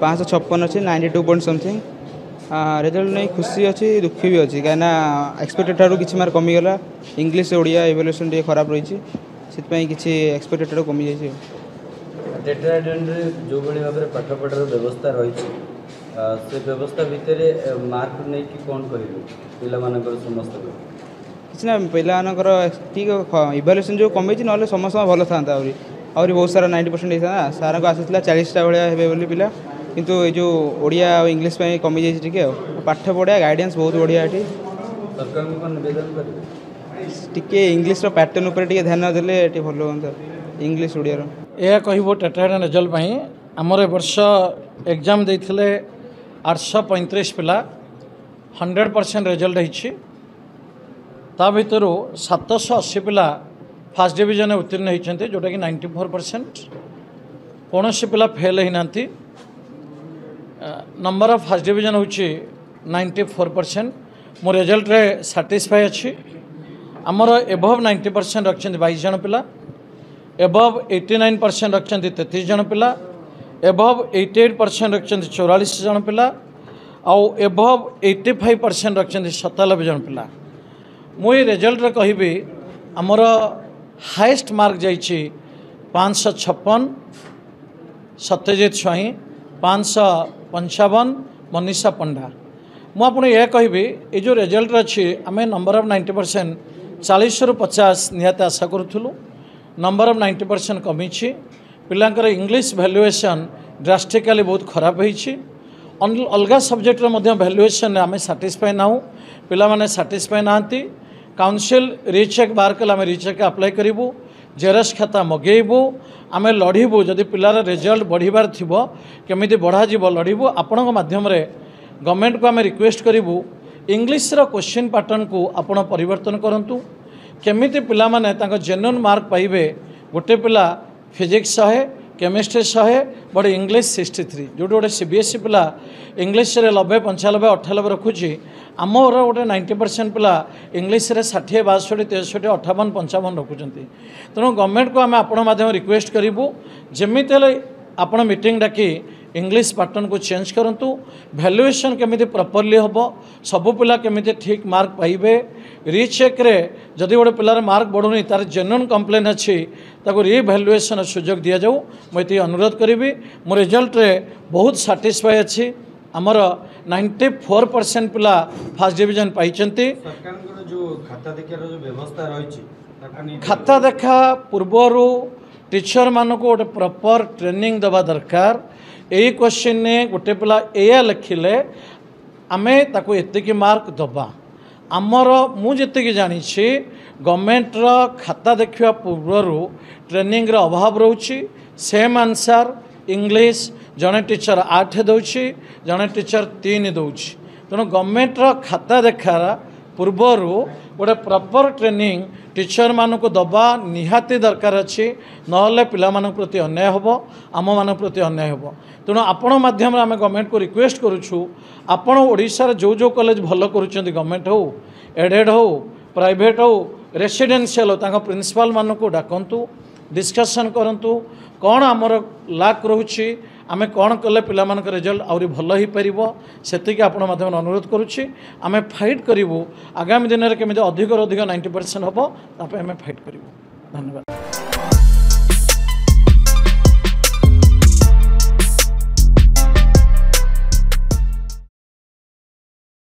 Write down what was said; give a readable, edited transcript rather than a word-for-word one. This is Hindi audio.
556 अच्छी 92 पॉइंट समथिंग रिजल्ट नहीं खुशी अच्छी दुखी भी अच्छी कहीं एक्सपेक्टेड ठार कि मार्क कमीगला इंग्लीश ओडिया इवल्यूशन टे खराब रही से किसी एक्सपेक्टेड ठार कमी जाइए जो भाव में पाठ पढ़ार व्यवस्था रही से व्यवस्था भितर मार्क नहीं कि कौन कहलु समस्त किसी ना पाकर ठीक इवल्यूशन जो कमे ना समस्त भल था आहरी बहुत सारा 90% होता सार को आसाला 40टा भाया हे पिला किंतु ये जो ओडिया और इंग्लीश कमी जाइए पाठ पढ़ा गाइडेंस बहुत बढ़िया ये सरकार को निवेदन करेंगे टी इंग्लीश पैटर्न उपर ध्यान देले भल हाँ इंग्लीश ओडिया यह कह टेटाड रिजल्ट आमर वर्ष एग्जाम देते 835 पिला 100% रिजल्ट होता भर 780 पिला फास्ट डिविजन उत्तीर्ण होती जोटा कि 94% कौन सी पिला फेल होना नंबर ऑफ फास्ट डिविजन हूँ 94% मो रिजल्ट रे सैटिस्फाई अच्छी आमर एबव 90% रखते 22 जन पिला एबव 89% रखते 33 जन पिला एबव 88% रखते 44 जन पिला आउ एबव 85% रखते 97 जन पिला मुझे रिजल्ट रे कहबी आमर हाईएस्ट मार्क जाइए 556 सत्यजित स्वाई 555 मनीषा पंडा मुझे यह कहबी ये जो रिजल्ट अच्छी आम नंबर ऑफ 90% 40 रु 50 निहाती आशा करूँ नंबर ऑफ 90% कमी पिलांकर इंग्लिश वैल्यूएशन ड्रास्टिकली बहुत खराब होती अलग सब्जेक्ट वैल्यूएशन आम साटिस्फाई ना पिला माने साटिस्फाई ना काउंसिल रिचेक बार कले आम रिचेक अप्लाई करूँ जेरक्स खाता मगेबू आम लड़ू जदि पिलार रिजल्ट बढ़िबार थी केमी बढ़ा लड़ू आपण माध्यम गवर्नमेंट को आम रिक्वेस्ट करूँ इंग्लिश क्वेश्चन पैटर्न को आपण परिवर्तन करूँ केमी पिला माने जेन्युइन मार्क पाइबे गोटे पिला फिजिक्स 100 केमिस्ट्री 100 बट इंग्लिश 63 जो गोटे सीबीएसई पिला इंग्लिश 90 95 98 रखुची आमर गोटे 90% पिला इंग्लिश 60 62 63 58 55 रखुंट तेणु गवर्नमेंट को आम आपण माध्यम रिक्वेस्ट करूँ जमी आपण मीटिंग डाकी इंग्लिश पैटर्न को चेंज करूँ वैल्यूएशन केमी प्रॉपर्ली हम सबू पिला केमी ठीक मार्क पाइबे रिचेक रे जदि गोटे पिलार मार्क बढ़ुनी तार जेन्युइन कंप्लेन अच्छी रिभैल्यूएशन सुजोग दि जाऊ मुझे अनुरोध करी मो रिजल्ट रे बहुत साटिस्फाई अच्छी आमर 94% पिला फास्ट डिविजन पाई खाता देखा पूर्वर टीचर मान को गोटे प्रॉपर ट्रेनिंग दबा दरकार यही क्वेश्चन ने गोटे पिला एया लिखिले आमे ताको एतिकी मार्क दबा आमर मुझे जानी गवर्नमेंट खाता देखा पूर्वर ट्रेनिंग रो अभाव रोची सेम आंसर इंग्लिश जड़े टीचर 8 दौची जड़े टीचर 3 दौची तेणु गवर्नमेंट खाता देखा पूर्वर गोटे प्रॉपर ट्रेनिंग टीचर मान को दबा निहाती दरकार अच्छी नहले पिला मान प्रति अन्याय हम आम मान प्रति अन्याय हम तेणु आपण माध्यम आम गवर्नमेंट को रिक्वेस्ट करुँ आपण ओडिशार जो जो कॉलेज भल करुँच गवर्नमेंट हो एडेड हो प्राइवेट हो रेसिडेंशियल हो प्रिंसिपाल मान को डाकतु डिस्कसन करूँ कौन आमर लाक रोचे आमे कौन कले पिला मान रिजल्ट आहरी भल हो पार से आपण माध्यम अनुरोध करुँची आमे फाइट करूँ आगामी दिन में केमी अधिक 90% हम ताप आम फाइट करूँ। धन्यवाद।